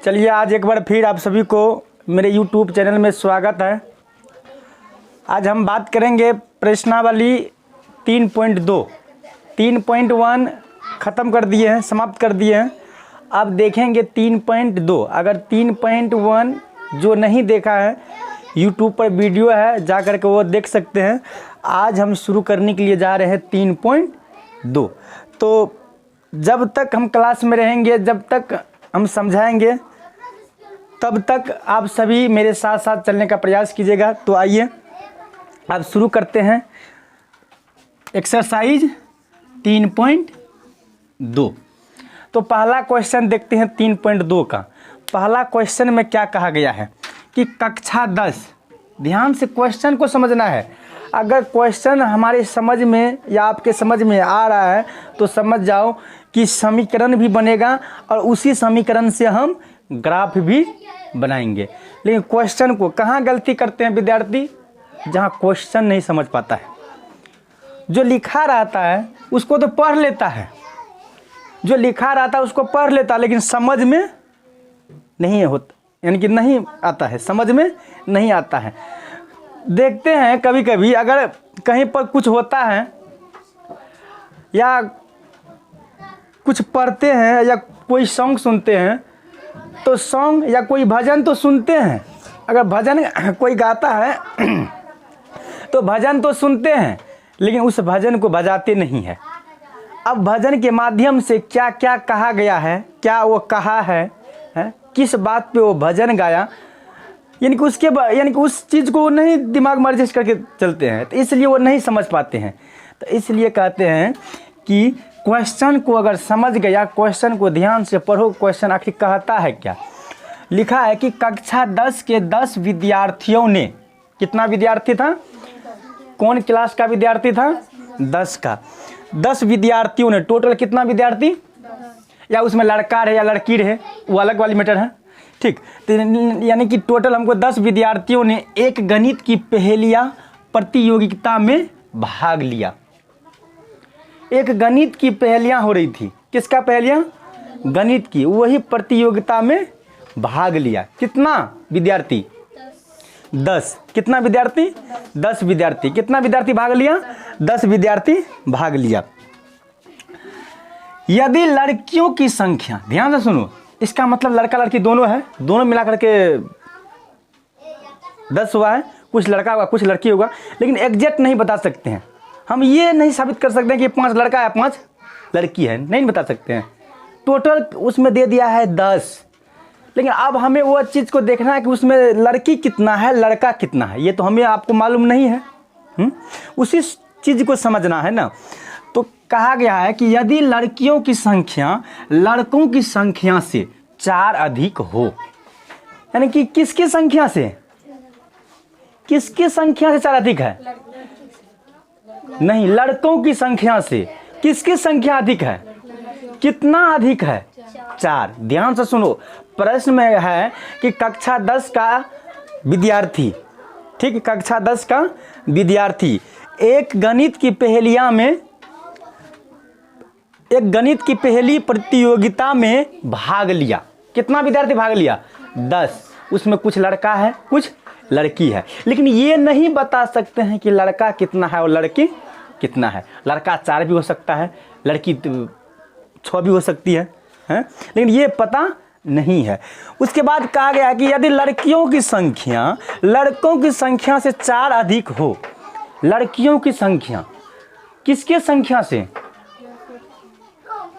चलिए आज एक बार फिर आप सभी को मेरे YouTube चैनल में स्वागत है। आज हम बात करेंगे प्रश्नावली 3.2। 3.1 ख़त्म कर दिए हैं, समाप्त कर दिए हैं। अब देखेंगे 3.2। अगर 3.1 जो नहीं देखा है, YouTube पर वीडियो है, जा कर के वो देख सकते हैं। आज हम शुरू करने के लिए जा रहे हैं 3.2। तो जब तक हम क्लास में रहेंगे, जब तक हम समझाएंगे, तब तक आप सभी मेरे साथ साथ चलने का प्रयास कीजिएगा। तो आइए अब शुरू करते हैं एक्सरसाइज 3.2। तो पहला क्वेश्चन देखते हैं 3.2 का। पहला क्वेश्चन में क्या कहा गया है कि कक्षा 10, ध्यान से क्वेश्चन को समझना है। अगर क्वेश्चन हमारे समझ में या आपके समझ में आ रहा है तो समझ जाओ कि समीकरण भी बनेगा और उसी समीकरण से हम ग्राफ भी बनाएंगे। लेकिन क्वेश्चन को कहाँ गलती करते हैं विद्यार्थी? जहाँ क्वेश्चन नहीं समझ पाता है। जो लिखा रहता है उसको तो पढ़ लेता है, जो लिखा रहता है उसको पढ़ लेता है, लेकिन समझ में नहीं होता, यानी कि नहीं आता है, समझ में नहीं आता है। देखते हैं कभी कभी अगर कहीं पर कुछ होता है या कुछ पढ़ते हैं या कोई सॉन्ग सुनते हैं, तो सॉन्ग या कोई भजन तो सुनते हैं। अगर भजन कोई गाता है तो भजन तो सुनते हैं, लेकिन उस भजन को बजाते नहीं है। अब भजन के माध्यम से क्या क्या कहा गया है, क्या वो कहा है, किस बात पे वो भजन गाया, यानी कि उस चीज़ को नहीं दिमाग में एडजस्ट करके चलते हैं, तो इसलिए वो नहीं समझ पाते हैं। तो इसलिए कहते हैं कि क्वेश्चन को अगर समझ गया, क्वेश्चन को ध्यान से पढ़ो, क्वेश्चन आखिर कहता है क्या। लिखा है कि कक्षा 10 के 10 विद्यार्थियों ने, कितना विद्यार्थी था, कौन क्लास का विद्यार्थी था, 10 का। 10 विद्यार्थियों ने, टोटल कितना विद्यार्थी, या उसमें लड़का रहे या लड़की रहे वो अलग वाली मैटर है, ठीक। तो यानी कि टोटल हमको 10 विद्यार्थियों ने एक गणित की पहेलियाँ प्रतियोगिता में भाग लिया। एक गणित की पहेलियाँ हो रही थी, किसका पहेलियाँ, गणित की, वही प्रतियोगिता में भाग लिया। कितना विद्यार्थी, 10। कितना विद्यार्थी, 10 विद्यार्थी। कितना विद्यार्थी भाग लिया, 10 विद्यार्थी भाग लिया। यदि लड़कियों की संख्या, ध्यान से सुनो, इसका मतलब लड़का लड़की दोनों है, दोनों मिला करके 10 हुआ है। कुछ लड़का होगा कुछ लड़की होगा, लेकिन एग्जैक्ट नहीं बता सकते हैं। हम ये नहीं साबित कर सकते हैं कि 5 लड़का है 5 लड़की है, नहीं बता सकते हैं। टोटल उसमें दे दिया है 10, लेकिन अब हमें वो चीज़ को देखना है कि उसमें लड़की कितना है लड़का कितना है, ये तो हमें आपको मालूम नहीं है। उसी चीज़ को समझना है ना। तो कहा गया है कि यदि लड़कियों की संख्या लड़कों की संख्या से 4 अधिक हो, यानी कि किसकी संख्या से, किसकी संख्या से 4 अधिक है, नहीं, लड़कों की संख्या से किसकी संख्या अधिक है, कितना अधिक है, 4। ध्यान से सुनो, प्रश्न में है कि कक्षा 10 का विद्यार्थी, ठीक, कक्षा 10 का विद्यार्थी एक गणित की पहेलियां में, एक गणित की पहेली प्रतियोगिता में भाग लिया। कितना विद्यार्थी भाग लिया, 10। उसमें कुछ लड़का है कुछ लड़की है, लेकिन ये नहीं बता सकते हैं कि लड़का कितना है और लड़की कितना है। लड़का 4 भी हो सकता है, लड़की 6 भी हो सकती है, लेकिन ये पता नहीं है। उसके बाद कहा गया कि यदि लड़कियों की संख्या लड़कों की संख्या से 4 अधिक हो, लड़कियों की संख्या किसके संख्या से,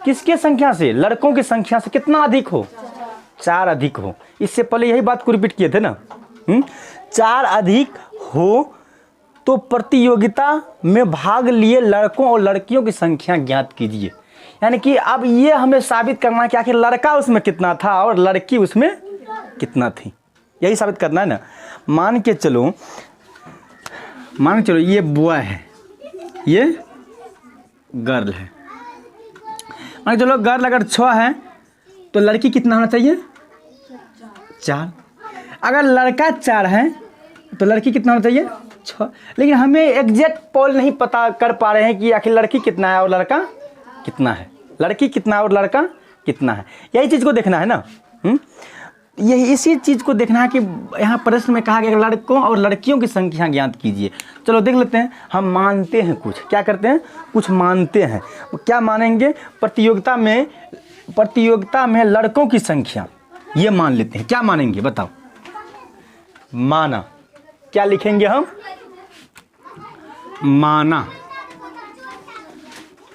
किसके संख्या से, लड़कों की संख्या से कितना अधिक हो, 4 अधिक हो। इससे पहले यही बात को रिपीट किए थे ना। 4 अधिक हो तो प्रतियोगिता में भाग लिए लड़कों और लड़कियों की संख्या ज्ञात कीजिए। यानी कि अब ये हमें साबित करना है कि आखिर लड़का उसमें कितना था और लड़की उसमें कितना थी, यही साबित करना है ना। मान के चलो ये बॉय है, ये गर्ल है। मान के चलो गर्ल अगर 6 है तो लड़की कितना होना चाहिए, 4। अगर लड़का 4 है तो लड़की कितना होना चाहिए, 6। लेकिन हमें एग्जैक्ट पोल नहीं पता कर पा रहे हैं कि आखिर लड़की कितना है और लड़का कितना है, लड़की कितना है और लड़का कितना है, यही चीज़ को देखना है ना। यही इसी चीज़ को देखना है कि यहाँ प्रश्न में कहा गया लड़कों और लड़कियों की संख्या ज्ञात कीजिए। चलो देख लेते हैं, हम मानते हैं कुछ, क्या करते हैं, कुछ मानते हैं। क्या मानेंगे, प्रतियोगिता में लड़कों की संख्या, ये मान लेते हैं। क्या मानेंगे बताओ, माना, क्या लिखेंगे हम, माना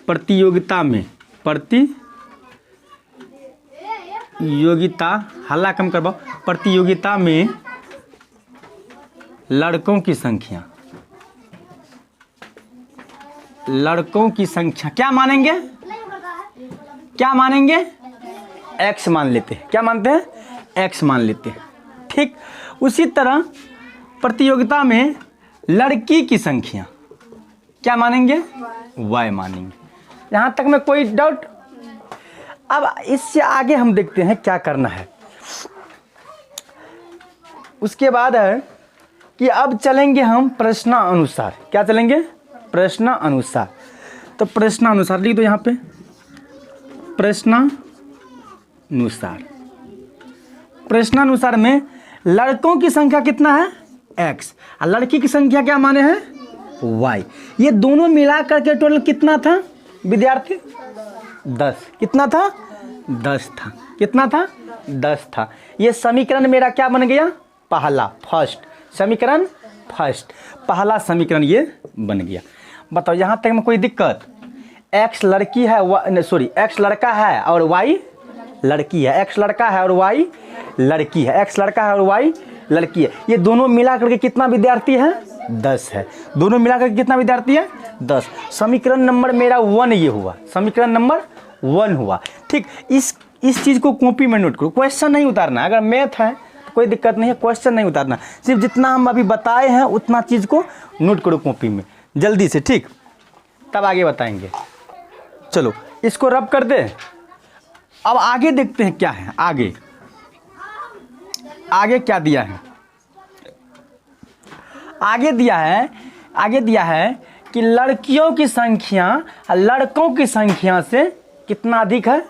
प्रतियोगिता हल्ला कम करवाओ, प्रतियोगिता में लड़कों की संख्या क्या मानेंगे, एक्स मान लेते हैं। क्या मानते हैं, एक्स मान लेते हैं। ठीक, उसी तरह प्रतियोगिता में लड़की की संख्या क्या मानेंगे, वाई मानेंगे। यहाँ तक में कोई डाउट। अब इससे आगे हम देखते हैं क्या करना है। उसके बाद है कि अब चलेंगे हम प्रश्नानुसार। क्या चलेंगे, प्रश्नानुसार। तो प्रश्नानुसार लिख दो यहाँ पे, प्रश्नानुसार में लड़कों की संख्या कितना है, एक्स, और लड़की की संख्या क्या माने हैं, वाई। ये दोनों मिला करके टोटल कितना था विद्यार्थी, 10। कितना था, 10 था। कितना था, 10 था। ये समीकरण मेरा क्या बन गया, पहला, फर्स्ट समीकरण, पहला समीकरण ये बन गया। बताओ यहाँ तक में कोई दिक्कत, एक्स लड़की है, एक्स लड़का है और वाई लड़की है, एक्स लड़का है और वाई लड़की है, एक्स लड़का है और वाई लड़की है। ये दोनों मिला करके कितना विद्यार्थी है, 10 है। दोनों मिला करके कितना विद्यार्थी है, 10। समीकरण नंबर मेरा 1 ये हुआ, समीकरण नंबर 1 हुआ। ठीक, इस चीज़ को कॉपी में नोट करो, क्वेश्चन नहीं उतारना। अगर मैथ है तो कोई दिक्कत नहीं है, क्वेश्चन नहीं उतारना, सिर्फ जितना हम अभी बताए हैं उतना चीज़ को नोट करो कॉपी में जल्दी से। ठीक, तब आगे बताएंगे। चलो इसको रब कर दे। अब आगे देखते हैं क्या है, आगे क्या दिया है। आगे दिया है कि लड़कियों की संख्या लड़कों की संख्या से कितना अधिक है,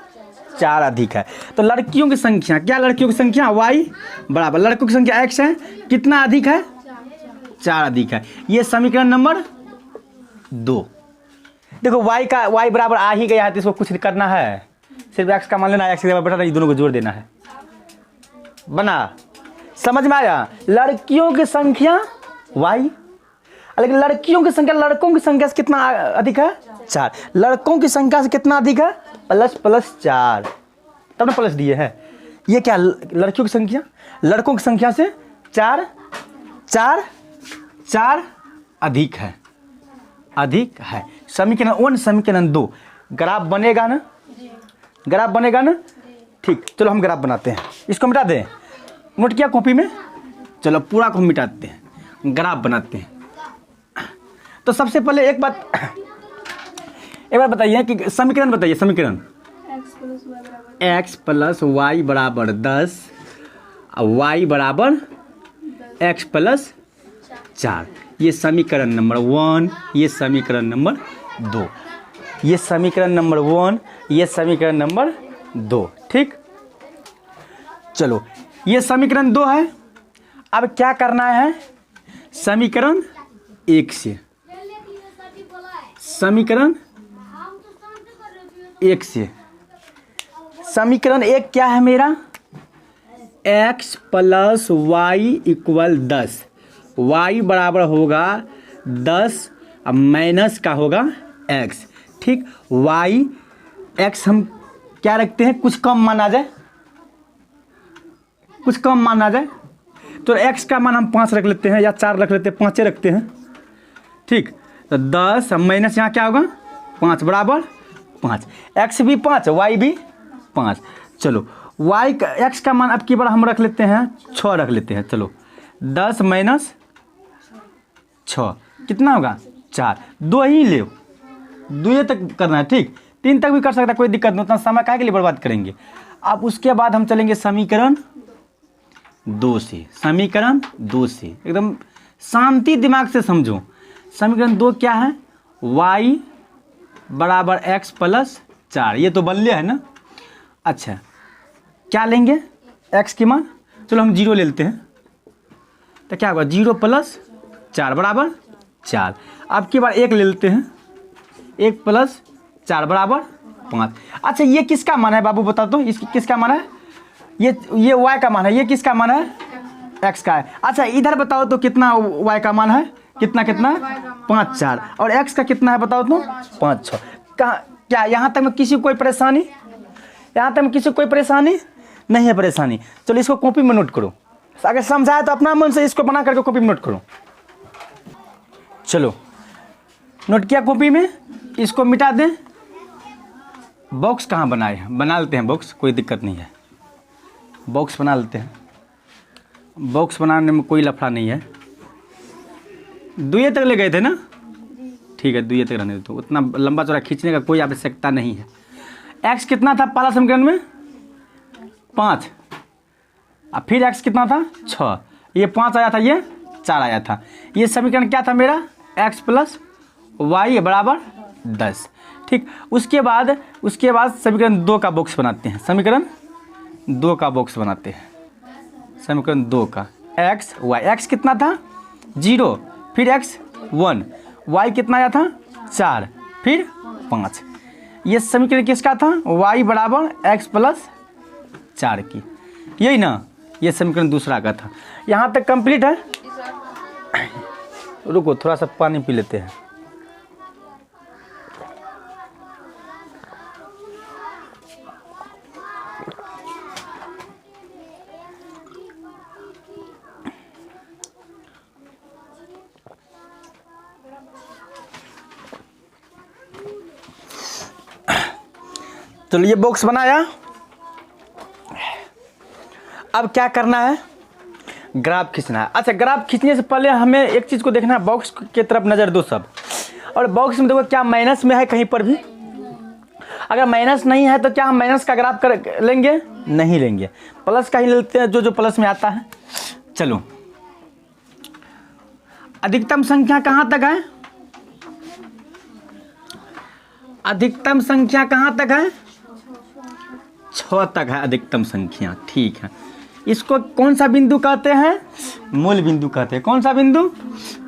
4 अधिक है। तो लड़कियों की संख्या, क्या लड़कियों की संख्या वाई बराबर लड़कों की संख्या एक्स है, कितना अधिक है, 4 अधिक है। ये समीकरण नंबर 2। देखो वाई बराबर आ ही गया है तो इसको कुछ करना है, सिर्फ एक्स का मान लेना है, एक्स के बराबर बैठा, ये दोनों को जोड़ देना है। बना, समझ में आया। लड़कियों की संख्या वाई, लेकिन लड़कियों की संख्या लड़कों की संख्या से कितना अधिक है, 4। लड़कों की संख्या से कितना अधिक है, ++4, तब ना प्लस दिए है। ये क्या, लड़कियों की संख्या लड़कों की संख्या से 4 अधिक है। समीकरण 1 समीकरण 2 ग्राफ बनेगा ना, ग्राफ बनेगा ना। ठीक, चलो हम ग्राफ बनाते हैं, इसको मिटा दें, नोट किया कॉपी में। चलो पूरा को मिटाते हैं, ग्राफ बनाते हैं। तो सबसे पहले एक बात बताइए कि समीकरण बताइए, समीकरण x + y बराबर 10 और y बराबर x + 4। ये समीकरण नंबर 1, ये समीकरण नंबर 2, ये समीकरण नंबर 1, ये समीकरण नंबर 2। ठीक, चलो ये समीकरण 2 है। अब क्या करना है, समीकरण 1 से, समीकरण 1 से, समीकरण 1 क्या है मेरा, x + y = 10, y बराबर होगा 10 और माइनस का होगा x। ठीक, y x हम क्या रखते हैं, कुछ कम माना जाए, तो x का मान हम 5 रख लेते हैं या 4 रख लेते हैं, 5 रखते हैं। ठीक, तो 10 माइनस यहाँ क्या होगा 5 बराबर 5, x भी 5 y भी 5। चलो x का मान अब की बार हम रख लेते हैं 6 रख लेते हैं। चलो 10 माइनस 6 कितना होगा 4, 2 ही ले, 2 तक करना है। ठीक, 3 तक भी कर सकता है, कोई दिक्कत नहीं, उतना समय काहे के लिए बर्बाद करेंगे। अब उसके बाद हम चलेंगे समीकरण 2 से, समीकरण 2 से एकदम शांति दिमाग से समझो। समीकरण 2 क्या है, y बराबर x + 4, ये तो बल्ले है ना। अच्छा क्या लेंगे, x की मान, चलो हम 0 ले लेते हैं, तो क्या होगा 0 + 4 बराबर 4। अब की बार 1 ले लेते हैं, 1 + 4 बराबर 5। अच्छा ये किसका मान है बाबू बता दो, इसकी किसका मान है, ये y का मान है, ये किसका मान है, x का है। अच्छा इधर बताओ तो कितना y का मान है, कितना 5 4, और x का कितना है बताओ तो 5 6। कहाँ क्या यहाँ तक में किसी को कोई परेशानी, यहाँ तक में किसी को कोई परेशानी नहीं है परेशानी। चलो इसको कॉपी में नोट करो, अगर समझाए तो अपना मन से इसको बना करके कॉपी में नोट करो। चलो नोट किया कॉपी में, इसको मिटा दें। बॉक्स कहाँ बनाए हैं, बना लेते हैं बॉक्स, कोई दिक्कत नहीं है, बॉक्स बना लेते हैं। बॉक्स बनाने में कोई लफड़ा नहीं है। 2 तक ले गए थे ना, ठीक है 2 तक रहने दो, उतना लंबा चौड़ा खींचने का कोई आवश्यकता नहीं है। x कितना था पहला समीकरण में 5, और फिर x कितना था 6, ये 5 आया था, ये 4 आया था। ये समीकरण क्या था मेरा, x + y बराबर 10। ठीक, उसके बाद समीकरण 2 का बॉक्स बनाते हैं, समीकरण 2 का बॉक्स बनाते हैं, समीकरण 2 का x y, x कितना था 0, फिर x 1, y कितना आया था 4, फिर 5। ये समीकरण किसका था, y बराबर x + 4 की, यही ना, ये समीकरण दूसरा का था। यहाँ तक कंप्लीट है। रुको थोड़ा सा पानी पी लेते हैं। चलो ये बॉक्स बनाया, अब क्या करना है, ग्राफ खींचना है। अच्छा ग्राफ खींचने से पहले हमें एक चीज़ को देखना है, बॉक्स की तरफ नज़र दो सब, और बॉक्स में देखो क्या माइनस में है कहीं पर भी, अगर माइनस नहीं है तो क्या हम माइनस का ग्राफ कर लेंगे, नहीं लेंगे, प्लस का ही लेते हैं, जो प्लस में आता है। चलो अधिकतम संख्या कहाँ तक है, अधिकतम संख्या कहाँ तक है, 6 तक है अधिकतम संख्या। ठीक है, इसको कौन सा बिंदु कहते हैं, मूल बिंदु कहते हैं। कौन सा बिंदु,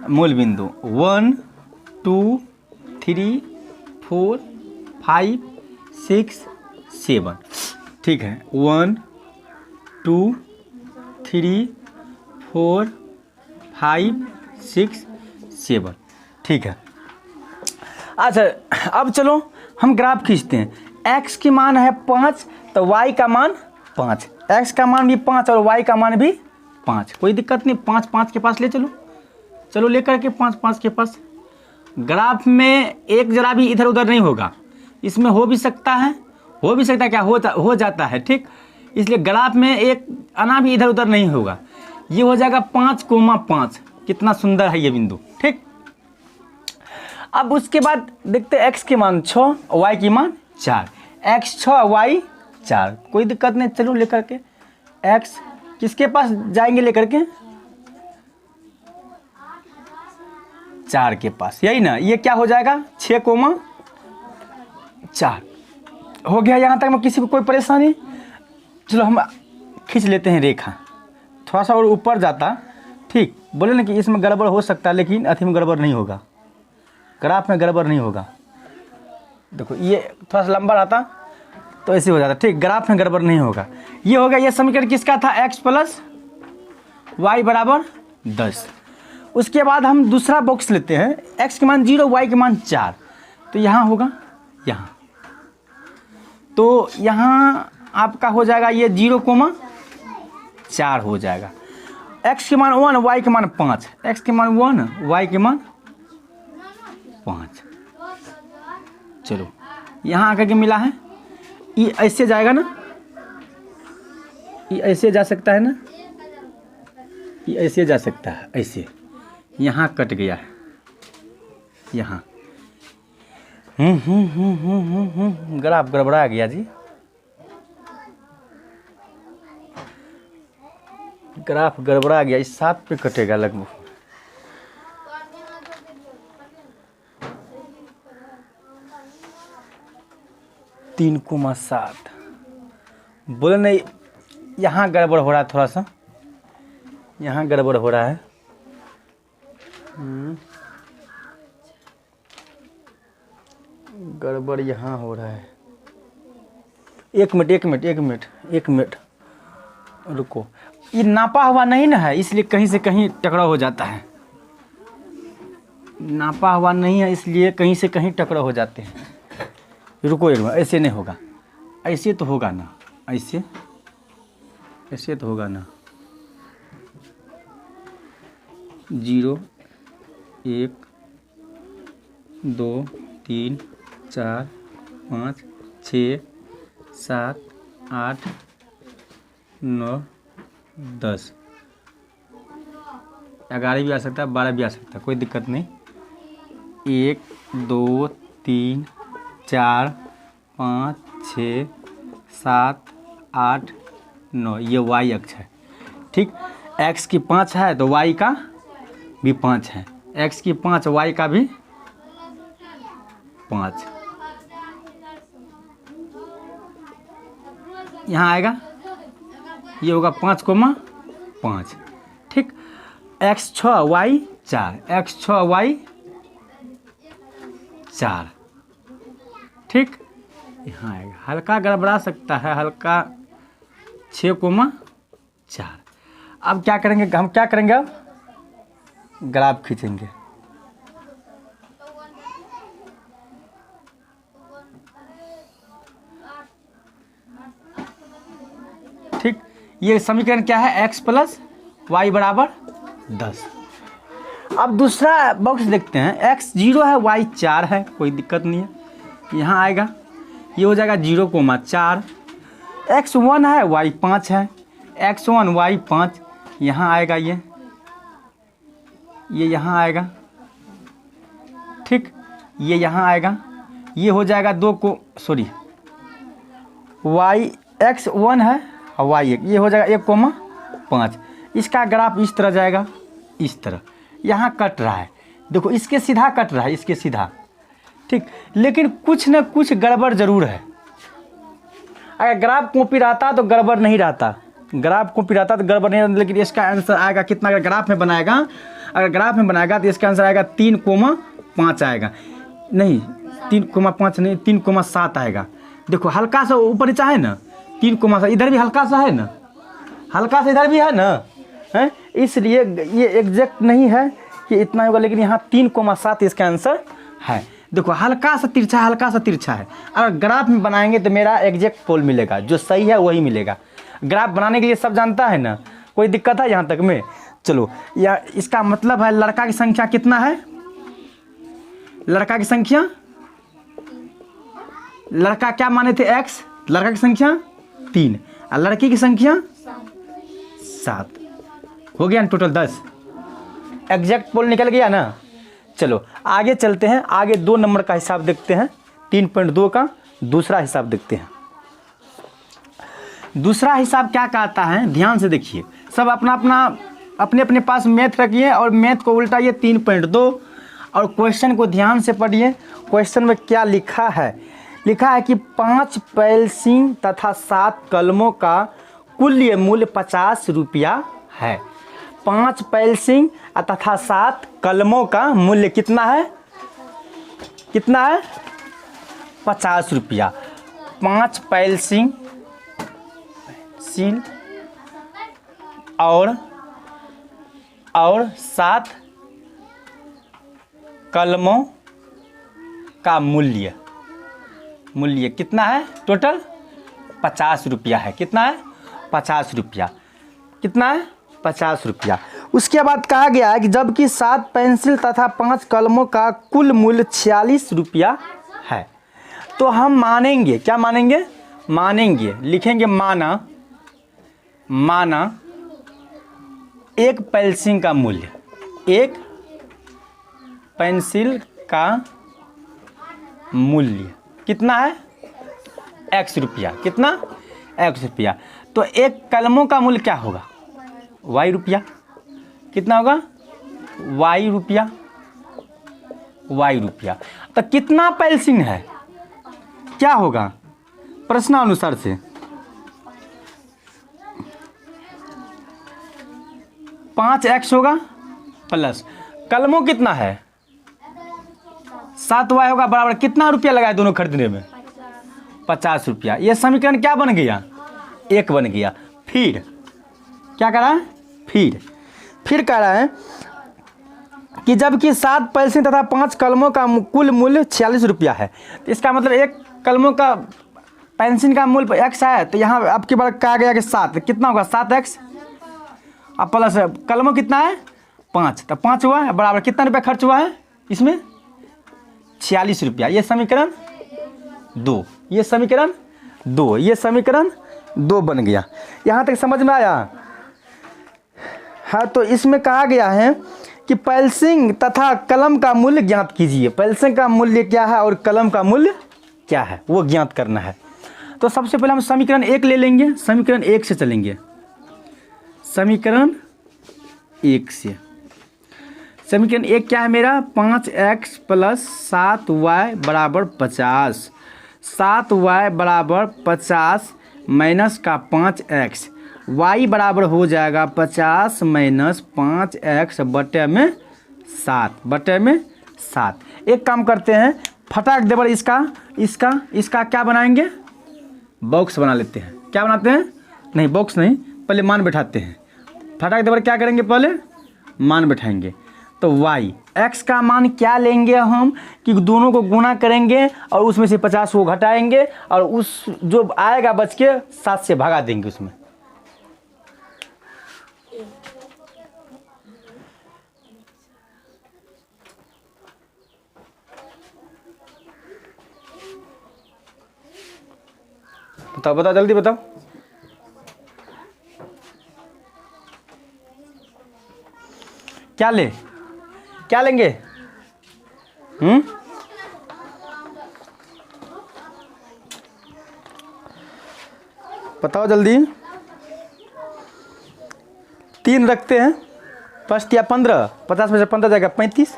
मूल बिंदु। 1 2 3 4 5 6 7। ठीक है, 1 2 3 4 5 6 7। ठीक है, अच्छा अब चलो हम ग्राफ खींचते हैं। x की मान है 5, तो y का मान 5, x का मान भी 5 और y का मान भी 5, कोई दिक्कत नहीं, 5 5 के पास ले चलो, चलो लेकर के 5 5 के पास। ग्राफ में एक जरा भी इधर उधर नहीं होगा, इसमें हो भी सकता है, क्या हो जाता है। ठीक, इसलिए ग्राफ में एक आना भी इधर उधर नहीं होगा, ये हो जाएगा 5,5। कितना सुंदर है ये बिंदु। ठीक, अब उसके बाद देखते हैं x की मान 6, y की मान 4, x 6 y 4, कोई दिक्कत नहीं, चलो लेकर के x किसके पास जाएंगे, लेकर के 4 के पास, यही ना, ये क्या हो जाएगा 6,4 हो गया। यहाँ तक में किसी को कोई परेशानी, चलो हम खींच लेते हैं रेखा, थोड़ा सा और ऊपर जाता। ठीक, बोले ना कि इसमें गड़बड़ हो सकता है, लेकिन अथी में गड़बड़ नहीं होगा, ग्राफ में गड़बड़ नहीं होगा। देखो ये थोड़ा सा लंबा रहता तो ऐसे हो जाता। ठीक, ग्राफ में गड़बड़ नहीं होगा। ये हो गया, ये समीकरण किसका था, x + y बराबर 10। उसके बाद हम दूसरा बॉक्स लेते हैं, x के मान 0 y के मान 4, तो यहाँ होगा, यहाँ तो यहाँ आपका हो जाएगा ये 0,4 हो जाएगा। x के मान 1 y के मान 5, x के मान 1 y के मान 5। चलो यहाँ आकर के मिला है, ये ऐसे जाएगा ना, ये ऐसे जा सकता है ना, ये ऐसे जा सकता है, ऐसे यहाँ कट गया है, यहाँ ग्राफ गड़बड़ा गया जी, ग्राफ गड़बड़ा गया, इस 7 पे कटेगा लगभग। तीन 3,7 बोले नहीं, यहाँ गड़बड़ हो रहा है, थोड़ा सा यहाँ गड़बड़ हो रहा है। गड़बड़ यहाँ हो रहा है। एक मिनट रुको। ये नापा हुआ नहीं ना है, इसलिए कहीं से कहीं टकराव हो जाता है। नापा हुआ नहीं है इसलिए कहीं से कहीं टकराव हो जाते हैं। रुको एक बार, ऐसे नहीं होगा, ऐसे तो होगा ना, ऐसे तो होगा ना। 0 1 2 3 4 5 6 7 8 9 10, 11 भी आ सकता है, 12 भी आ सकता है, कोई दिक्कत नहीं। 1 2 3 4 5 6 7 8 9, ये y अक्ष है। ठीक, x की 5 है तो y का भी 5 है, x की 5 y का भी 5। यहाँ आएगा, ये होगा 5,5। ठीक, x 6 y 4, x 6 y 4। ठीक, यहाँ आएगा, हल्का गड़बड़ा सकता है, हल्का 6,4। अब क्या करेंगे हम, क्या करेंगे अब ग्राफ खींचेंगे। ठीक, ये समीकरण क्या है, x प्लस वाई बराबर 10। अब दूसरा बॉक्स देखते हैं, x 0 है y 4 है, कोई दिक्कत नहीं है। यहाँ आएगा, ये हो जाएगा 0,4। x 1 है y 5 है, x 1 y 5। यहाँ आएगा, ये यहाँ आएगा। ठीक, ये यहाँ आएगा, ये हो जाएगा y x 1 है और y 1, ये हो जाएगा 1,5। इसका ग्राफ इस तरह जाएगा, इस तरह। यहाँ कट रहा है, देखो इसके सीधा कट रहा है, इसके सीधा। ठीक, लेकिन कुछ न कुछ गड़बड़ जरूर है। अगर ग्राफ कॉपी रहता तो गड़बड़ नहीं रहता, ग्राफ कॉपी रहता तो गड़बड़ नहीं रहता। लेकिन इसका आंसर आएगा कितना, अगर ग्राफ में बनाएगा, अगर ग्राफ में बनाएगा तो इसका आंसर आएगा 3,5 आएगा। नहीं 3,5 नहीं, 3,7 आएगा। देखो हल्का सा ऊपर नीचा है ना, 3,7, इधर भी हल्का सा है ना, हल्का सा इधर भी है ना, है, इसलिए ये एग्जैक्ट नहीं है कि इतना होगा, लेकिन यहाँ 3,7 इसका आंसर है। देखो हल्का सा तिरछा, हल्का सा तिरछा है। अगर ग्राफ में बनाएंगे तो मेरा एग्जैक्ट पोल मिलेगा, जो सही है वही मिलेगा। ग्राफ बनाने के लिए सब जानता है ना, कोई दिक्कत है यहाँ तक में। चलो, या इसका मतलब है लड़का की संख्या कितना है, लड़का की संख्या, लड़का क्या माने थे x, लड़का की संख्या 3 और लड़की की संख्या 7, हो गया टोटल 10। एग्जैक्ट पोल निकल गया ना। चलो आगे चलते हैं, आगे 2 नंबर का हिसाब देखते हैं, 3.2 का दूसरा हिसाब देखते हैं। दूसरा हिसाब क्या कहता है, ध्यान से देखिए, सब अपने अपने पास मैथ रखिए और मैथ को उल्टाइए 3.2 और क्वेश्चन को ध्यान से पढ़िए। क्वेश्चन में क्या लिखा है, लिखा है कि 5 पेंसिल तथा 7 कलमों का कुल मूल्य 50 रुपया है। 5 पेंसिल तथा 7 कलमों का मूल्य कितना है, कितना है 50 रुपया। 5 पेंसिल और 7 कलमों का मूल्य कितना है, टोटल 50 रुपया है। कितना है 50 रुपया, कितना है 50 रुपया। उसके बाद कहा गया है कि जबकि 7 पेंसिल तथा 5 कलमों का कुल मूल्य 46 रुपया है, तो हम मानेंगे, क्या मानेंगे, मानेंगे, लिखेंगे माना एक पेंसिल का मूल्य, एक पेंसिल का मूल्य कितना है x रुपया, कितना x रुपया। तो एक कलमों का मूल्य क्या होगा y रुपया, कितना होगा y रुपया, y रुपया। तो कितना पेंसिल है क्या होगा प्रश्नानुसार से, 5x होगा प्लस कलमों कितना है 7y होगा बराबर कितना रुपया लगाए दोनों खरीदने में 50 रुपया। ये समीकरण क्या बन गया 1 बन गया। फिर क्या कह रहा है फिर कह रहा है कि जबकि 7 पेंसिल तथा 5 कलमों का कुल मूल्य 46 रुपया है, तो इसका मतलब एक कलमों का पेंसिल का मूल्य x है, तो यहाँ आपकी बार कहा गया कि 7 कितना होगा 7x अब प्लस कलमों कितना है 5, तो 5 हुआ है बराबर कितना रुपया खर्च हुआ है इसमें 46 रुपया। ये समीकरण 2, ये समीकरण 2, ये समीकरण 2 बन गया। यहाँ तक समझ में आया। हाँ, तो इसमें कहा गया है कि पेंसिल तथा कलम का मूल्य ज्ञात कीजिए। पेंसिल का मूल्य क्या है और कलम का मूल्य क्या है वो ज्ञात करना है। तो सबसे पहले हम समीकरण 1 ले लेंगे, समीकरण 1 से चलेंगे। समीकरण 1 से समीकरण 1 क्या है मेरा 5x प्लस 7y बराबर 50, 7y बराबर 50 माइनस का 5x, y बराबर हो जाएगा 50 माइनस 5x बटे में 7। एक काम करते हैं फटाक देवर इसका क्या बनाएंगे बॉक्स बना लेते हैं। क्या बनाते हैं नहीं बॉक्स नहीं, पहले मान बैठाते हैं। फटाक देवर क्या करेंगे पहले मान बैठाएंगे। तो y x का मान क्या लेंगे हम कि दोनों को गुणा करेंगे और उसमें से 50 को घटाएंगे और उस जो आएगा बच के 7 से भगा देंगे उसमें। बताओ जल्दी बताओ। क्या लेंगे बताओ जल्दी। 3 रखते हैं फर्स्ट या 15, 50 में से 15 जाएगा 35।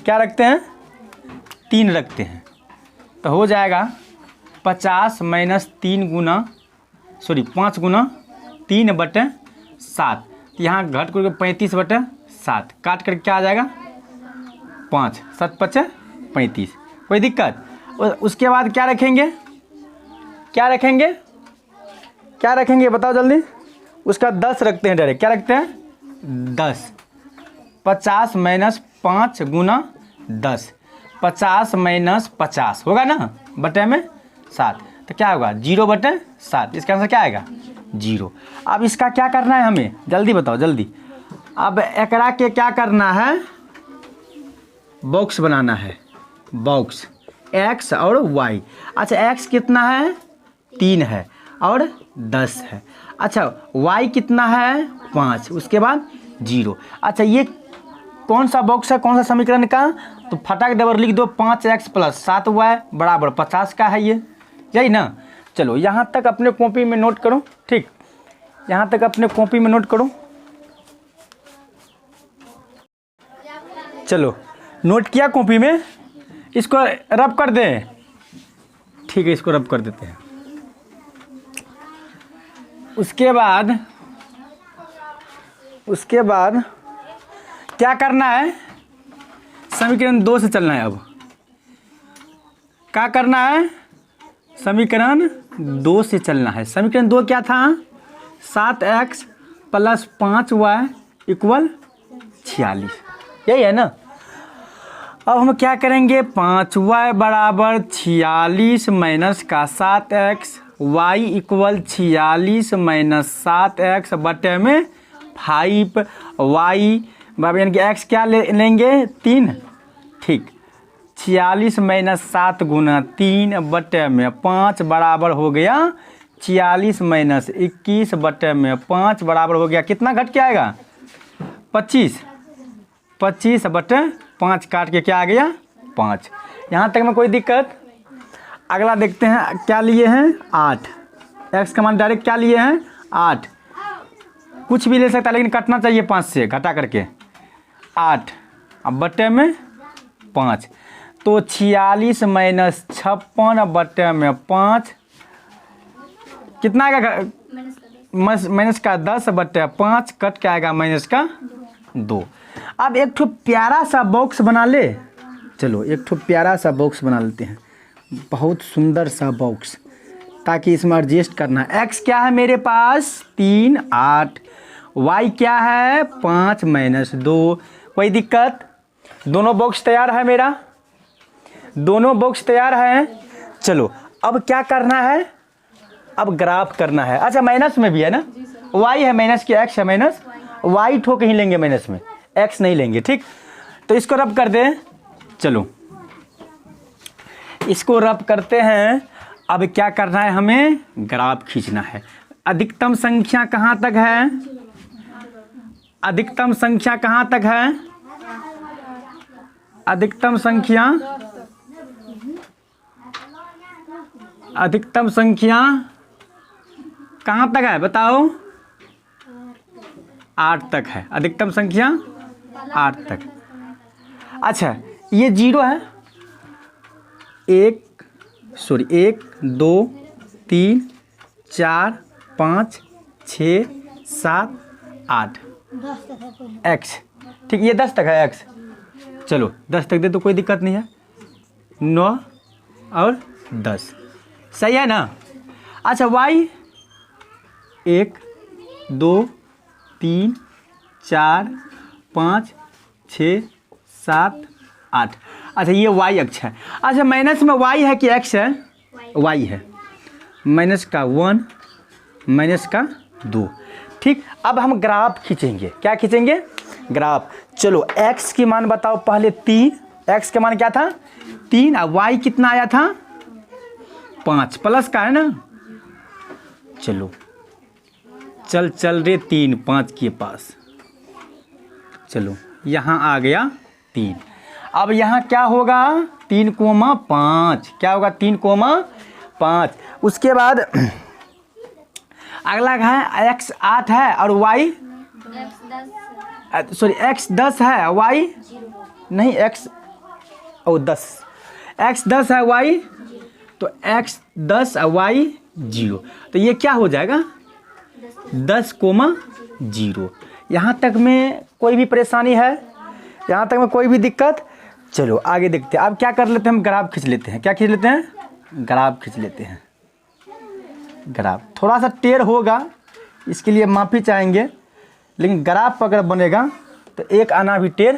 क्या रखते हैं 3 रखते हैं, तो हो जाएगा 50 माइनस 5 गुना 3 बटे 7। यहाँ घट करके 35 बटे 7 काट करके क्या आ जाएगा 5, 7 5 35। कोई दिक्कत। उसके बाद क्या रखेंगे बताओ जल्दी। उसका 10 रखते हैं डायरेक्ट। क्या रखते हैं 10। 50 माइनस 5 गुना 10, 50 माइनस 50 होगा ना बटे में 7, तो क्या होगा 0 बटे 7। इसका आंसर क्या आएगा 0। अब इसका क्या करना है हमें जल्दी बताओ जल्दी। अब एकरा के क्या करना है बॉक्स बनाना है, बॉक्स x और y। अच्छा x कितना है 3 है और 10 है। अच्छा y कितना है 5, उसके बाद 0। अच्छा ये कौन सा बॉक्स है कौन सा समीकरण का, तो फटाक देवर लिख दो 5x प्लस 7y बराबर 50 का है ये, यही ना। चलो यहाँ तक अपने कॉपी में नोट करो, ठीक, यहाँ तक अपने कॉपी में नोट करो। चलो नोट किया कॉपी में, इसको रब कर दें, ठीक है इसको रब कर देते हैं। उसके बाद क्या करना है समीकरण 2 से चलना है। अब क्या करना है समीकरण 2 से चलना है। समीकरण 2 क्या था 7x प्लस 5y इक्वल 46, यही है ना। अब हम क्या करेंगे 5y बराबर 46 माइनस का 7x, y equal 46 minus 7x बटे में 5, y बराबर यानी कि x क्या लेंगे 3, ठीक। 46 माइनस 7 गुना 3 बटे में 5 बराबर हो गया 46 माइनस 21 बटे में 5 बराबर हो गया कितना घट के आएगा 25, 25 बटे 5 काट के क्या आ गया 5। यहाँ तक में कोई दिक्कत। अगला देखते हैं क्या लिए हैं 8, x का मान डायरेक्ट क्या लिए हैं 8, कुछ भी ले सकता है लेकिन कटना चाहिए 5 से घटा करके 8 अब बटे में 5, तो 46 माइनस 56 बटे में 5 कितना आएगा माइनस का 10/5 कट के आएगा माइनस का 2। अब एक ठो प्यारा सा बॉक्स बना ले। चलो एक ठो प्यारा सा बॉक्स बना लेते हैं, बहुत सुंदर सा बॉक्स, ताकि इसमें एडजस्ट करना है। एक्स क्या है मेरे पास 3 8, वाई क्या है 5 - 2। कोई दिक्कत? दोनों बॉक्स तैयार है मेरा, दोनों बॉक्स तैयार है। चलो अब क्या करना है, अब ग्राफ करना है। अच्छा माइनस में भी है ना, वाई है माइनस की, एक्स है माइनस, वाई ठोक ही लेंगे माइनस में, एक्स नहीं लेंगे। ठीक, तो इसको रब कर दें। चलो इसको रब करते हैं। अब क्या करना है, हमें ग्राफ खींचना है। अधिकतम संख्या कहाँ तक है, अधिकतम संख्या कहाँ तक है, अधिकतम संख्या, अधिकतम संख्या कहाँ तक है बताओ? 8 तक है, अधिकतम संख्या 8 तक। अच्छा ये 0 है, 1 2 3 4 5 6 7 8 एक्स। ठीक, ये 10 तक है एक्स। चलो 10 तक दे तो कोई दिक्कत नहीं है, 9 और 10 सही है ना। अच्छा वाई 1 2 3 4 5 6 7 8। अच्छा ये वाई अक्ष है। अच्छा माइनस में वाई है कि एक्स है? वाई है, माइनस का 1 माइनस का 2। ठीक, अब हम ग्राफ खींचेंगे। क्या खींचेंगे? ग्राफ। चलो एक्स की मान बताओ पहले 3, एक्स का मान क्या था 3, और वाई कितना आया था 5, प्लस का है ना। चलो चल चल रे 3 5 के पास। चलो यहाँ आ गया 3। अब यहाँ क्या होगा 3,5, क्या होगा 3,5। उसके बाद अगला है एक्स 8 है और वाई सॉरी एक्स 10 है, वाई नहीं, एक्स 10 है, वाई तो एक्स 10 और वाई 0। तो ये क्या हो जाएगा 10,0। यहाँ तक में कोई भी परेशानी है, यहाँ तक में कोई भी दिक्कत? चलो आगे देखते हैं। अब क्या कर लेते हैं, हम ग्राफ खींच लेते हैं। क्या खींच लेते हैं? ग्राफ खींच लेते हैं। ग्राफ थोड़ा सा टेढ़ होगा, इसके लिए माफ़ी चाहेंगे, लेकिन ग्राफ अगर बनेगा तो एक आना भी टेढ़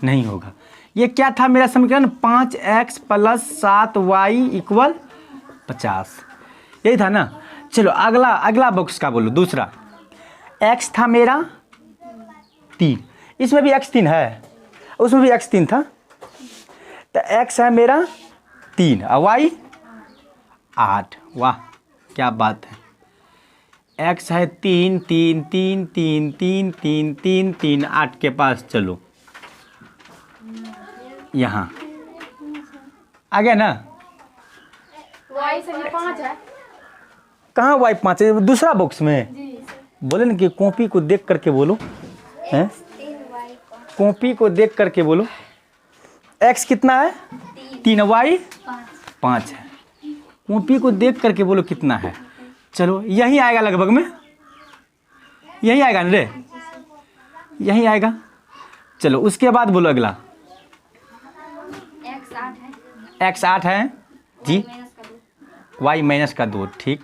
नहीं होगा। ये क्या था मेरा समीकरण 5x + 7y = 50, यही था ना। चलो अगला बॉक्स का बोलो। दूसरा x था मेरा 3, इसमें भी x 3 है, उसमें भी x 3 था, तो x है मेरा 3 और y 8। वाह क्या बात है, x है 3 3 3 3 3 3 3 3 8 के पास। चलो यहाँ आ गया ना। y सही 5 है, कहाँ y 5 है? दूसरा बॉक्स में बोले ना कि कॉपी को देख करके बोलो, हैं कॉपी को देख करके बोलो। x कितना है 3, y 5 है। कॉपी को देख करके बोलो कितना है। चलो यही आएगा लगभग में, यही आएगा ना रे, यही आएगा। चलो उसके बाद बोलो अगला। x 8 है जी, y -2। ठीक,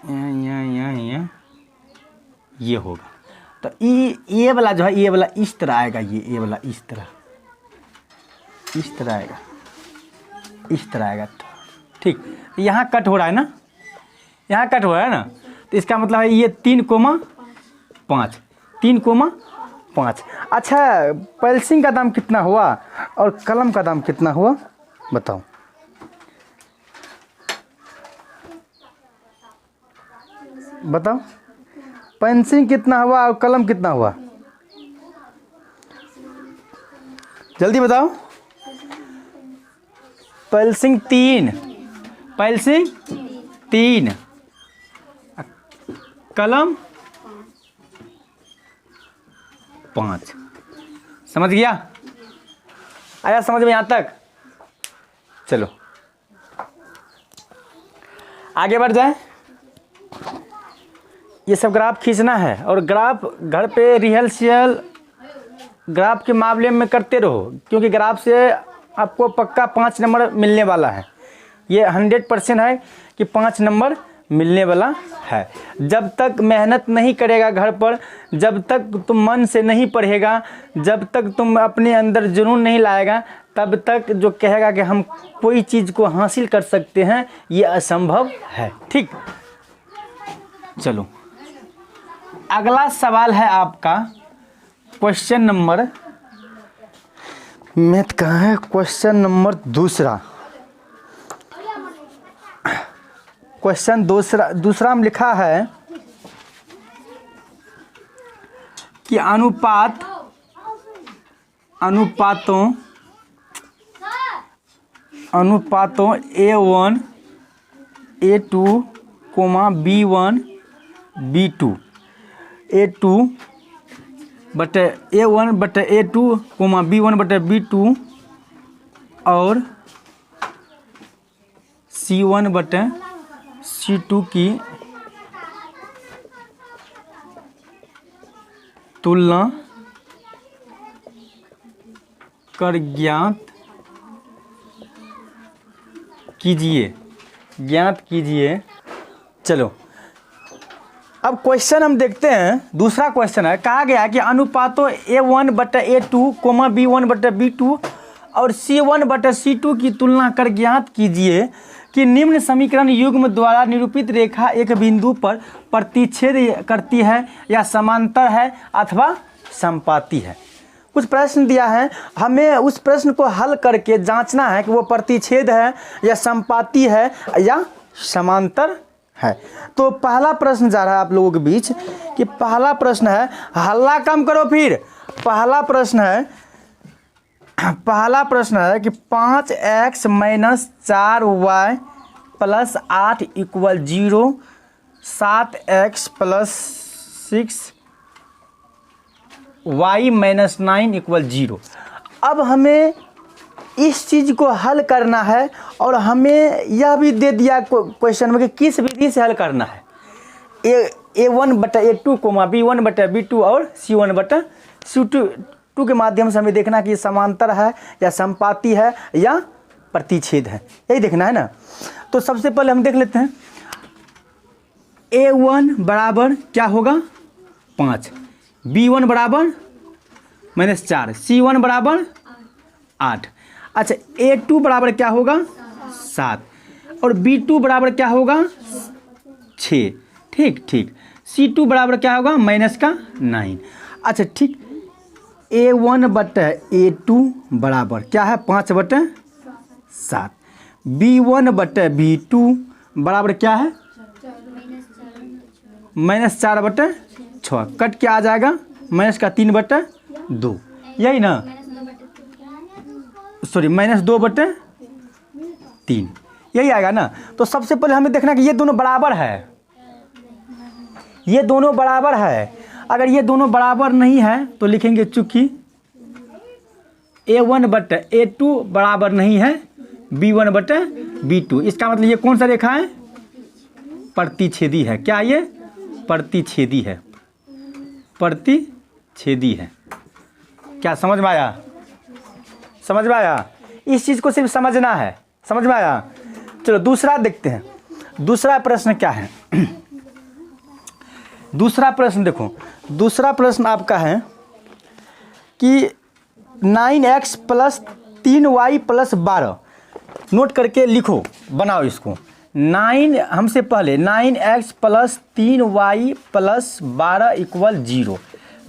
यहाँ ये होगा। तो ये वाला जो है, ये वाला इस तरह आएगा, ये वाला इस तरह आएगा, इस तरह आएगा। ठीक, यहाँ कट हो रहा है ना, यहाँ कट हो रहा है ना, तो इसका मतलब है ये 3,5 3,5। अच्छा पेंसिल का दाम कितना हुआ और कलम का दाम कितना हुआ बताओ? बताओ पेंसिल कितना हुआ और कलम कितना हुआ, जल्दी बताओ। पेंसिल 3, कलम 5। समझ गया? आया समझ में यहाँ तक? चलो आगे बढ़ जाए। ये सब ग्राफ खींचना है और ग्राफ घर पे रिहर्सल ग्राफ के मामले में करते रहो, क्योंकि ग्राफ से आपको पक्का 5 नंबर मिलने वाला है। ये 100% है कि 5 नंबर मिलने वाला है। जब तक मेहनत नहीं करेगा घर पर, जब तक तुम मन से नहीं पढ़ेगा, जब तक तुम अपने अंदर जुनून नहीं लाएगा, तब तक जो कहेगा कि हम कोई चीज़ को हासिल कर सकते हैं, ये असंभव है। ठीक, चलो अगला सवाल है आपका क्वेश्चन नंबर, मैथ कहाँ है, क्वेश्चन नंबर दूसरा। क्वेश्चन दूसरा में लिखा है कि अनुपातों A1 A2, B1 B2, A2 बटे A1 बटे A2, B1 बटे B2 और C1 बटे C2 की तुलना कर ज्ञात कीजिए। चलो अब क्वेश्चन हम देखते हैं। दूसरा क्वेश्चन है, कहा गया कि अनुपातों A1 बटे A2, B1 बटे B2 और C1 बटे C2 की तुलना कर ज्ञात कीजिए कि निम्न समीकरण युग्म द्वारा निरूपित रेखा एक बिंदु पर प्रतिच्छेद करती है या समांतर है अथवा समपाती है। कुछ प्रश्न दिया है, हमें उस प्रश्न को हल करके जांचना है कि वो प्रतिच्छेद है या समपाती है या समांतर है। तो पहला प्रश्न जा रहा है आप लोगों के बीच कि पहला प्रश्न है, हल्ला कम करो फिर। पहला प्रश्न है कि 5x - 4y + 8 = 0, 7x + 6y - 9 = 0। अब हमें इस चीज़ को हल करना है और हमें यह भी दे दिया क्वेश्चन में कि किस विधि से हल करना है। A1 बटा A2, B1 बटा B2 और C1 बटा C2 के माध्यम से हमें देखना कि समांतर है या समपाती है या प्रतिच्छेद है, यही देखना है ना। तो सबसे पहले हम देख लेते हैं। A1 बराबर क्या होगा 5, B1 बराबर -4, C1 बराबर 8। अच्छा, A2 बराबर क्या होगा 7 और B2 बराबर क्या होगा 6। ठीक, C2 बराबर क्या होगा -9। अच्छा ठीक, A1 बटे A2 बराबर क्या है 5 बटे 7, B1 बटे B2 बराबर क्या है -4 बटे 6, कट के आ जाएगा -3 बटे 2, यही ना, सॉरी -2 बटे 3, यही आएगा ना। तो सबसे पहले हमें देखना कि ये दोनों बराबर है, ये दोनों बराबर है। अगर ये दोनों बराबर नहीं है तो लिखेंगे चूंकि A1 बटे A2 बराबर नहीं है B1 बटे B2। इसका मतलब ये कौन सा रेखा है, प्रतिच्छेदी है। क्या ये प्रतिच्छेदी है, प्रतिच्छेदी है। क्या समझ में आया, समझ में आया? इस चीज़ को सिर्फ समझना है, समझ में आया? चलो दूसरा देखते हैं। दूसरा प्रश्न क्या है दूसरा प्रश्न देखो, दूसरा प्रश्न आपका है कि 9x + 3y + 12, नोट करके लिखो, बनाओ इसको। 9 हमसे पहले 9x + 3y + 12 = 0।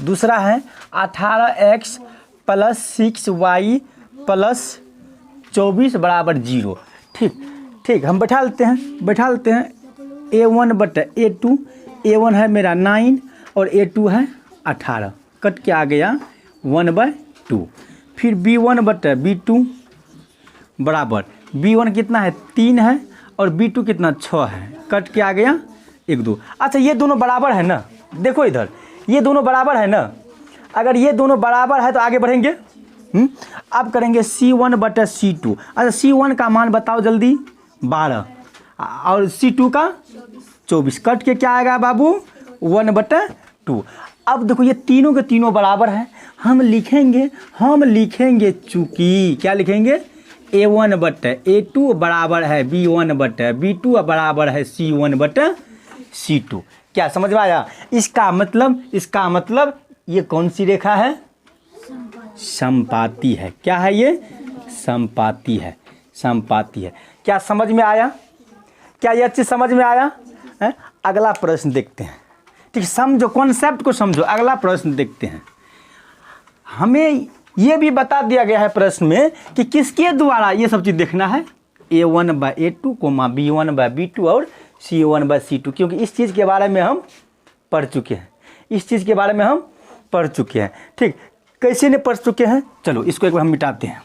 दूसरा है 18x + 6y + 24 बराबर 0। ठीक, हम बैठा लेते हैं। A1 बटे A2, A1 है मेरा 9 और A2 है 18, कट के आ गया 1/2। फिर B1 बटे B2 बराबर, B1 कितना है 3 है और B2 कितना 6 है, कट के आ गया 1 2। अच्छा, ये दोनों बराबर है ना, देखो इधर, ये दोनों बराबर है ना। अगर ये दोनों बराबर है तो आगे बढ़ेंगे। अब करेंगे C1 बटे C2। अच्छा, C1 का मान बताओ जल्दी 12, और C2 का 24, कट के क्या आएगा बाबू 1/2। अब देखो ये तीनों के तीनों बराबर हैं, हम लिखेंगे चूंकि क्या लिखेंगे A1/A2 बराबर है B1/B2 बराबर है C1/C2। क्या समझ में आया? इसका मतलब ये कौन सी रेखा है? समपाती है। क्या है ये? समपाती है। क्या समझ में आया? क्या ये चीज समझ में आया है? अगला प्रश्न देखते हैं। ठीक, समझो, कॉन्सेप्ट को समझो। अगला प्रश्न देखते हैं। हमें ये भी बता दिया गया है प्रश्न में कि किसके द्वारा ये सब चीज़ देखना है, A1/A2, B1/B2 और C1/C2, क्योंकि इस चीज़ के बारे में हम पढ़ चुके हैं। ठीक, कैसे ने पढ़ चुके हैं? चलो इसको एक बार हम मिटाते हैं।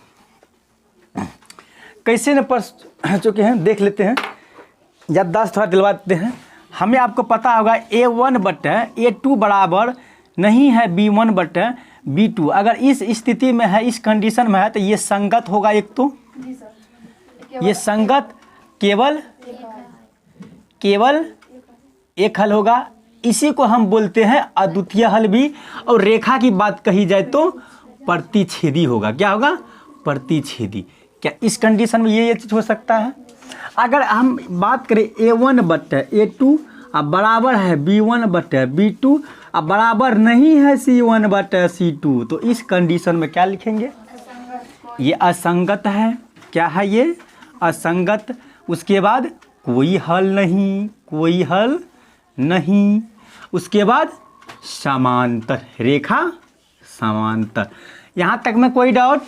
कैसे ने पढ़ चुके हैं देख लेते हैं, याददाश्त थोड़ा दिलवा देते हैं। हमें आपको पता होगा A1/A2 बराबर नहीं है B1/B2। अगर इस स्थिति में है, इस कंडीशन में है, तो ये संगत होगा। एक तो ये संगत केवल एक हल होगा। इसी को हम बोलते हैं अद्वितीय हल भी। और रेखा की बात कही जाए तो प्रतिच्छेदी होगा। क्या होगा? प्रतिच्छेदी। क्या इस कंडीशन में ये चीज़ हो सकता है? अगर हम बात करें A1/A2 अब बराबर है B1/B2 अब बराबर नहीं है C1/C2, तो इस कंडीशन में क्या लिखेंगे? ये असंगत है। क्या है ये? असंगत। उसके बाद कोई हल नहीं। उसके बाद समांतर रेखा, समांतर। यहाँ तक में कोई डाउट?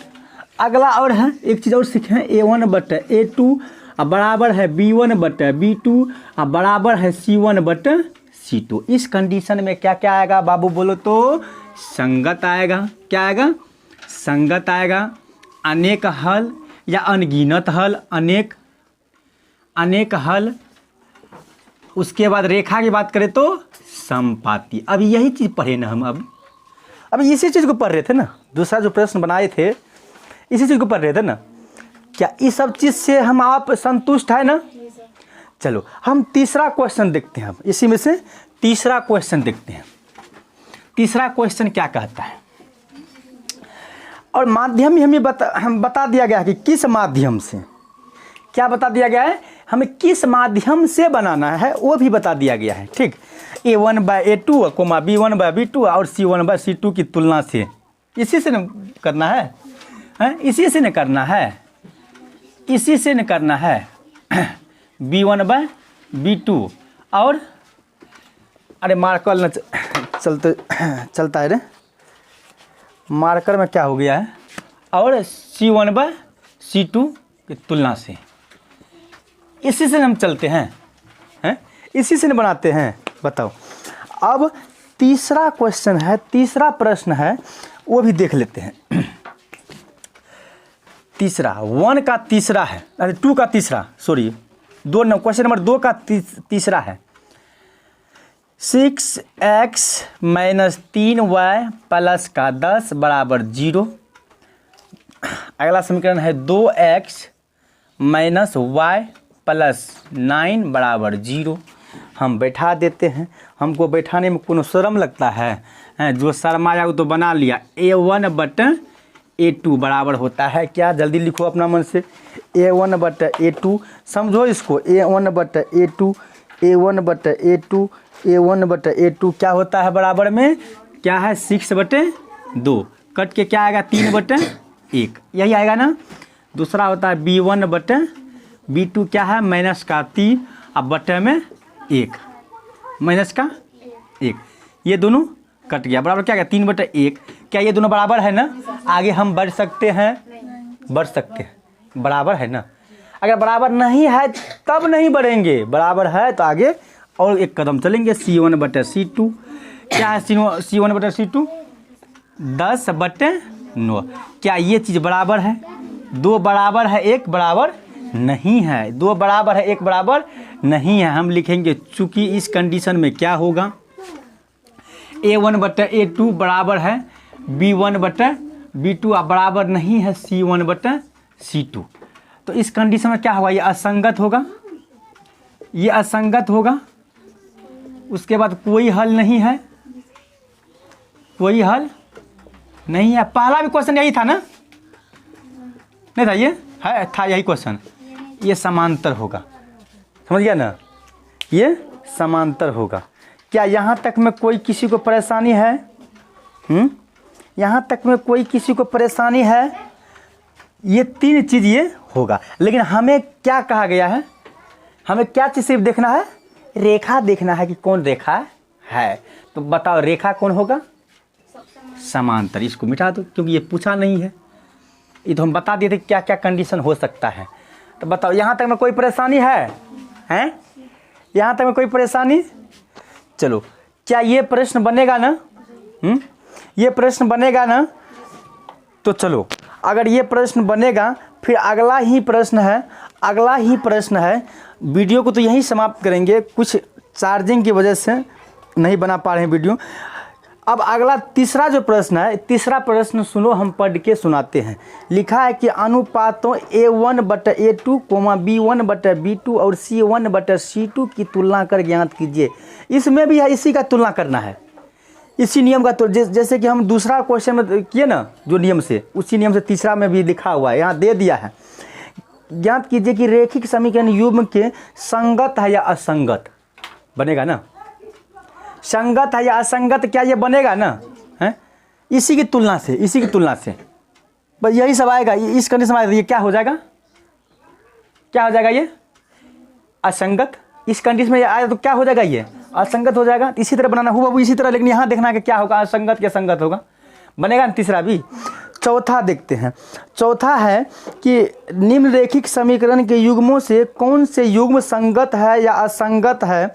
अगला और है, एक चीज़ और सीखें। A1/A2 अब बराबर है B1/B2 अब बराबर है C1/C2। इस कंडीशन में क्या क्या आएगा बाबू बोलो तो? संगत आएगा। क्या आएगा? संगत आएगा। अनेक हल या अनगिनत हल, अनेक हल। उसके बाद रेखा की बात करें तो समपाती। अब यही चीज़ पढ़े ना हम। अब इसी चीज़ को पढ़ रहे थे ना, दूसरा जो प्रश्न बनाए थे इसी चीज़ को पढ़ रहे थे ना। क्या इस सब चीज़ से हम आप संतुष्ट है ना? चलो हम तीसरा क्वेश्चन देखते हैं। अब इसी में से तीसरा क्वेश्चन देखते हैं। तीसरा क्वेश्चन क्या कहता है? और माध्यम ही हमें बता दिया गया है कि किस माध्यम से, क्या बता दिया गया है, हमें किस माध्यम से बनाना है वो भी बता दिया गया है। ठीक, A1/A2, B1/B2 और C1/C2 की तुलना से। इसी से न करना है, इसी से न करना है B1/B2 और अरे मार्कर न चलता है रे, मार्कर में क्या हो गया है, और C1/C2 की तुलना से। इसी से हम चलते हैं, इसी से बनाते हैं। बताओ। अब तीसरा क्वेश्चन है, तीसरा प्रश्न है, वो भी देख लेते हैं। तीसरा 1 का तीसरा है, अरे 2 का तीसरा, सॉरी क्वेश्चन नंबर 2 का तीसरा है। 6x - 3y + 10 = 0। अगला समीकरण है 2x - y + 9 = 0। हम बैठा देते हैं। हमको बैठाने में कोनो शर्म लगता है? जो शर्माया वो तो बना लिया। A1/A2 बराबर होता है क्या? जल्दी लिखो अपना मन से। A1/A2 समझो इसको। A1/A2 क्या होता है बराबर में? क्या है? 6/2। कट के क्या आएगा? 3/1। यही आएगा ना। दूसरा होता है B1/B2 क्या है? -3 अब बटे में 1 -1। ये दोनों कट गया, बराबर क्या गया? 3/1। क्या ये दोनों बराबर है ना? आगे हम बढ़ सकते हैं, बराबर है ना। अगर बराबर नहीं है तब नहीं बढ़ेंगे, बराबर है तो आगे और एक कदम चलेंगे। C1/C2 क्या है? C1/C2 10/9। क्या ये चीज़ बराबर है? 2 बराबर है 1 बराबर नहीं है। 2 बराबर है 1 बराबर नहीं है। हम लिखेंगे चूंकि इस कंडीशन में क्या होगा? A1/A2 बराबर है B1/B2 बराबर नहीं है C1/C2। तो इस कंडीशन में क्या होगा? ये असंगत होगा। ये असंगत होगा। उसके बाद कोई हल नहीं है, कोई हल नहीं है। पहला भी क्वेश्चन यही था ना, नहीं था ये? है था यही क्वेश्चन। ये समांतर होगा, समझ गया ना, ये समांतर होगा। क्या यहाँ तक में कोई किसी को परेशानी है? यहाँ तक में कोई किसी को परेशानी है? ये तीन चीज़ ये होगा। लेकिन हमें क्या कहा गया है? हमें क्या चीज़ सिर्फ देखना है? रेखा देखना है कि कौन रेखा है। तो बताओ रेखा कौन होगा? समांतर। इसको मिटा दो क्योंकि ये पूछा नहीं है। ये तो हम बता दिए थे क्या क्या कंडीशन हो सकता है। तो बताओ यहाँ तक में कोई परेशानी है? हैं? यहाँ तक में कोई परेशानी? चलो, क्या ये प्रश्न बनेगा ना? ये प्रश्न बनेगा ना? तो चलो, अगर ये प्रश्न बनेगा फिर अगला ही प्रश्न है, वीडियो को तो यहीं समाप्त करेंगे, कुछ चार्जिंग की वजह से नहीं बना पा रहे हैं वीडियो। अब अगला तीसरा जो प्रश्न है, तीसरा प्रश्न सुनो, हम पढ़ के सुनाते हैं। लिखा है कि अनुपातों A1/A2, B1/B2 और C1/C2 की तुलना कर ज्ञात कीजिए। इसमें भी है, इसी का तुलना करना है, इसी नियम का। तो जैसे कि हम दूसरा क्वेश्चन में किए ना जो नियम से, उसी नियम से तीसरा में भी लिखा हुआ है, यहाँ दे दिया है। ज्ञात कीजिए कि रेखिक समीकरण युग्म के संगत है या असंगत। बनेगा ना? संगत है या असंगत, क्या ये बनेगा ना? है इसी की तुलना से बस यही सब आएगा। इस कंडीशन में ये क्या हो जाएगा? क्या हो जाएगा? ये असंगत। इस कंडीशन में आया तो क्या हो जाएगा? ये असंगत हो जाएगा। इसी तरह बनाना हुआ वो इसी तरह, लेकिन यहाँ देखना है कि क्या होगा, असंगत या संगत होगा। बनेगा ना तीसरा भी। चौथा देखते हैं। चौथा है कि निम्नरेखिक समीकरण के युग्मों से कौन से युग्म संगत है या असंगत है।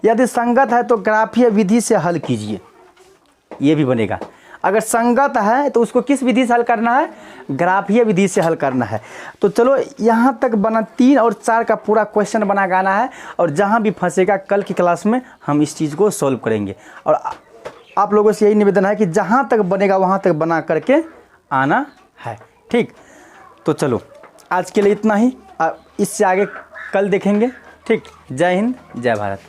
यदि संगत है तो ग्राफीय विधि से हल कीजिए। ये भी बनेगा। अगर संगत है तो उसको किस विधि से हल करना है? ग्राफीय विधि से हल करना है। तो चलो यहाँ तक बना, 3 और 4 का पूरा क्वेश्चन बना के आना है, और जहाँ भी फंसेगा कल की क्लास में हम इस चीज़ को सॉल्व करेंगे। और आप लोगों से यही निवेदन है कि जहाँ तक बनेगा वहाँ तक बना करके आना है, ठीक? तो चलो आज के लिए इतना ही, इससे आगे कल देखेंगे, ठीक? जय हिंद, जय भारत।